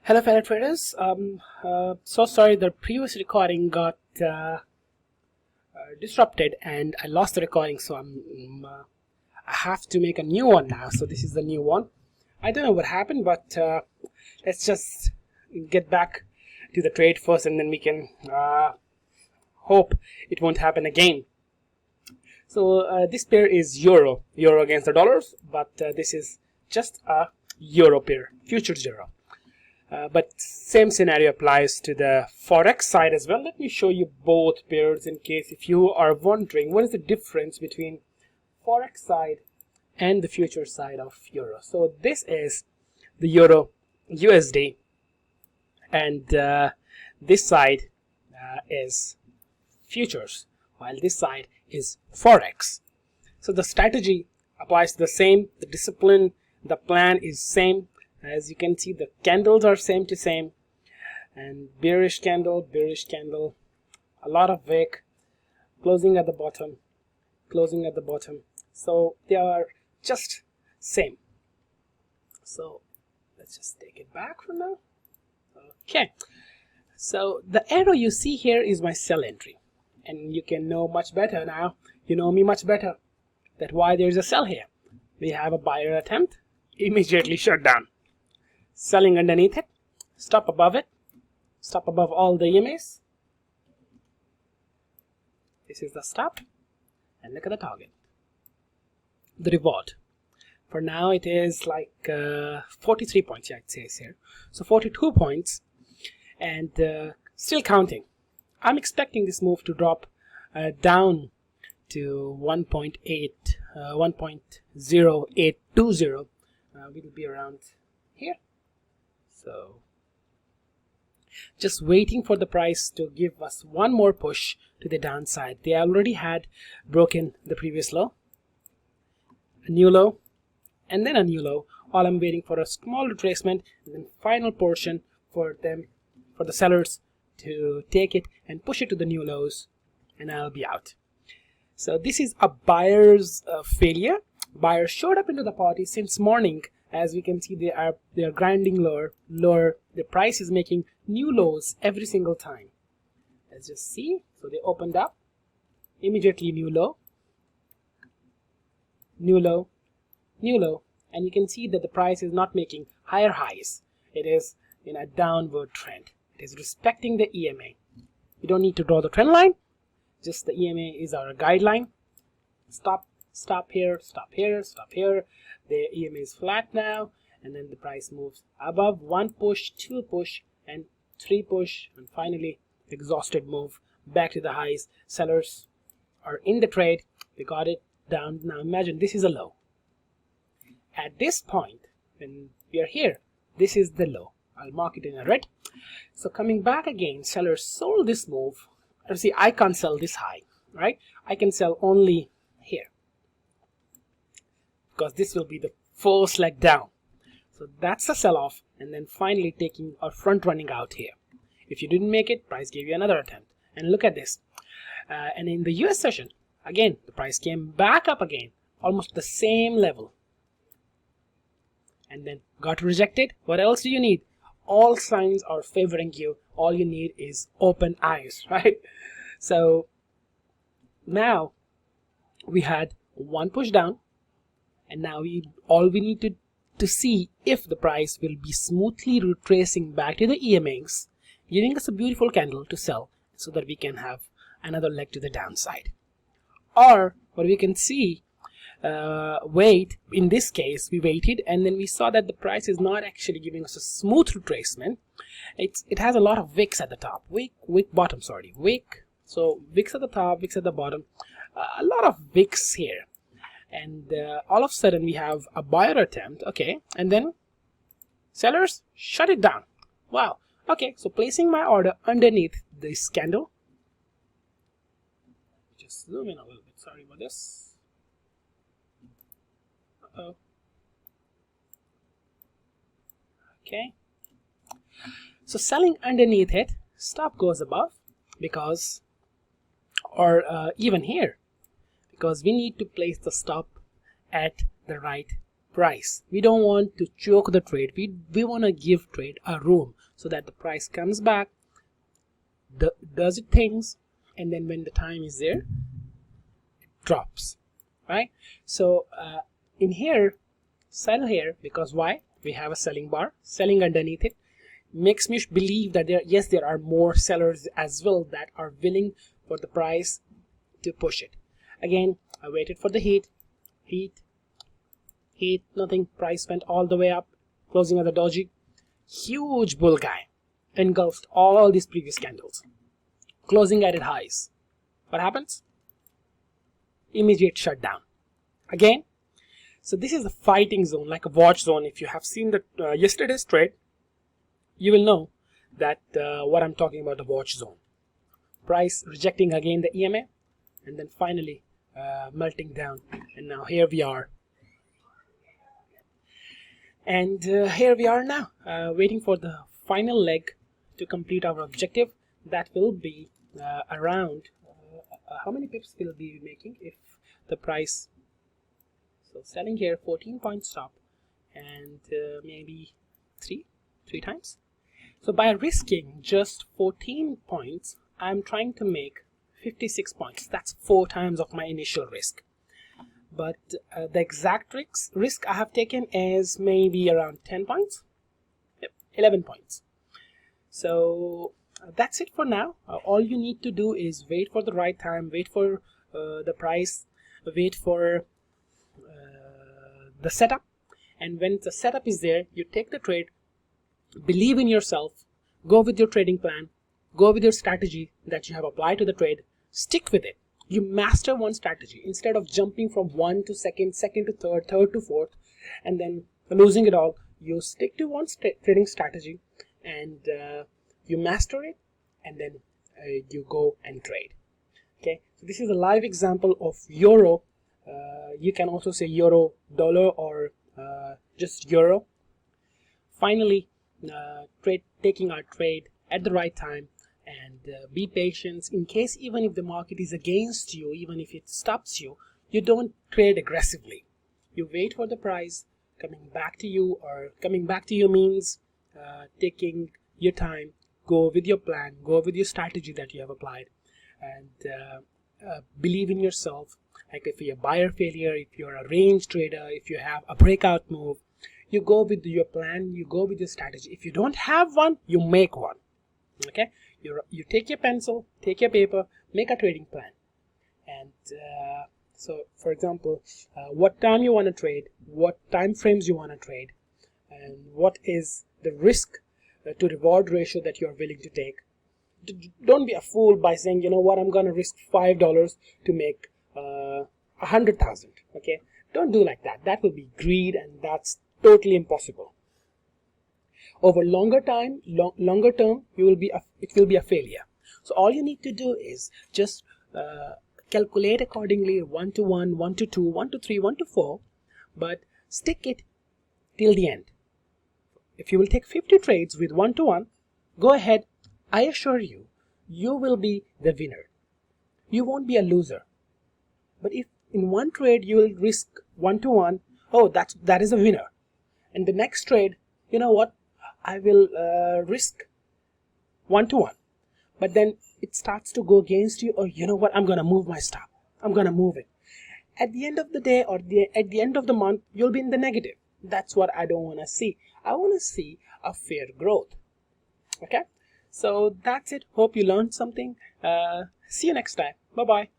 Hello fellow traders, so sorry the previous recording got disrupted and I lost the recording, so I have to make a new one now. So this is the new one. I don't know what happened, but let's just get back to the trade first and then we can hope it won't happen again. So this pair is euro against the dollars, but this is just a euro pair, futures euro. But same scenario applies to the forex side as well. Let me show you both pairs in case if you are wondering what is the difference between forex side and the future side of euro. So this is the euro USD, and this side is futures, while this side is forex. So the strategy applies to the same, the discipline, the plan is same. As you can see, the candles are same to same, and bearish candle, a lot of wick, closing at the bottom, so they are just same. So let's just take it back for now. Okay, so the arrow you see here is my sell entry, and you can know much better now. You know me much better that why there's a sell here. We have a buyer attempt, immediately shut down. Selling underneath it, stop above it, stop above all the EMAs. This is the stop, and look at the target. The reward for now it is like 43 points. Yeah, it says here, so 42 points, and still counting. I'm expecting this move to drop down to 1.8, 1.0820. We'll be around here. So just waiting for the price to give us one more push to the downside. They already had broken the previous low, a new low, and then a new low. All I'm waiting for a small retracement and then final portion for the sellers to take it and push it to the new lows, and I'll be out. So this is a buyer's failure. Buyers showed up into the party since morning. As we can see, they are grinding lower. The price is making new lows every single time. Let's just see. So they opened up, immediately new low, new low, new low, and you can see that the price is not making higher highs. It is in a downward trend. It is respecting the EMA. You don't need to draw the trend line. Just the EMA is our guideline. Stop here, stop here, stop here. The EMA is flat now, and then the price moves above. One push, two push, and three push, and finally exhausted move back to the highs. Sellers are in the trade. They got it down. Now imagine this is a low. At this point, when we are here, this is the low. I'll mark it in a red. So coming back again, sellers sold this move. See, I can't sell this high, right? I can sell only here, because this will be the first leg down. So that's a sell-off, and then finally taking or front running out here. If you didn't make it, price gave you another attempt. And look at this. And in the US session, again, the price came back up again, almost the same level, and then got rejected. What else do you need? All signs are favoring you. All you need is open eyes, right? So now we had one push down, and now all we need to see if the price will be smoothly retracing back to the EMAs, giving us a beautiful candle to sell so that we can have another leg to the downside. Or what we can see, wait, in this case we waited, and then we saw that the price is not actually giving us a smooth retracement. It has a lot of wicks at the top, wick bottom, sorry, wick. So wicks at the top, wicks at the bottom, a lot of wicks here. And all of a sudden we have a buyer attempt, okay, and then sellers shut it down. Wow. Okay, so placing my order underneath this candle. Just zoom in a little bit, sorry about this. Okay, so selling underneath it, stop goes above, because, or even here, because we need to place the stop at the right price. We don't want to choke the trade. We want to give trade a room so that the price comes back, does it things, and then when the time is there, it drops, right? So in here, sell here, because why? We have a selling bar, selling underneath it makes me believe that there are more sellers as well that are willing for the price to push it. Again, I waited for the heat, nothing. Price went all the way up, closing at the doji. Huge bull guy engulfed all these previous candles, closing at its highs. What happens? Immediate shutdown again. So this is a fighting zone, like a watch zone. If you have seen the yesterday's trade, you will know that what I'm talking about, the watch zone. Price rejecting again the EMA, and then finally melting down, and now here we are. And here we are now, waiting for the final leg to complete our objective. That will be around how many pips will be making if the price, so selling here 14 point stop, and maybe three times. So by risking just 14 points, I'm trying to make 56 points. That's 4 times of my initial risk. But the exact risk I have taken is maybe around 10 points. Yep, 11 points. So that's it for now. All you need to do is wait for the right time, wait for the price, wait for the setup. And when the setup is there, you take the trade, believe in yourself, go with your trading plan, go with your strategy that you have applied to the trade, stick with it. You master one strategy instead of jumping from one to second to third to fourth, and then losing it all. You stick to one trading strategy, and you master it, and then you go and trade. Okay, so this is a live example of euro. You can also say euro dollar or just euro. Finally, taking our trade at the right time, and be patient in case even if the market is against you, even if it stops you, you don't trade aggressively. You wait for the price coming back to you, or coming back to you means taking your time, go with your plan, go with your strategy that you have applied, and believe in yourself. Like if you're a buyer failure, if you're a range trader, if you have a breakout move, you go with your plan, you go with your strategy. If you don't have one, you make one. Okay, you take your pencil, take your paper, make a trading plan, and so for example, what time you want to trade, what time frames you want to trade, and what is the risk to reward ratio that you are willing to take. Don't be a fool by saying, you know what, I'm gonna risk $5 to make 100,000. Okay, don't do like that. That will be greed, and that's totally impossible. Over longer term, it will be a failure. So all you need to do is just calculate accordingly, 1 to 1, 1 to 2, 1 to 3, 1 to 4, but stick it till the end. If you will take 50 trades with 1 to 1, go ahead. I assure you, you will be the winner. You won't be a loser. But if in one trade you will risk 1 to 1, oh, that is a winner. And the next trade, you know what, I will risk 1 to 1, but then it starts to go against you. Or you know what, I'm gonna move my stop, I'm gonna move it. At the end of the day, or at the end of the month, you'll be in the negative. That's what I don't want to see. I want to see a fair growth. Okay, so that's it. Hope you learned something. See you next time. Bye bye.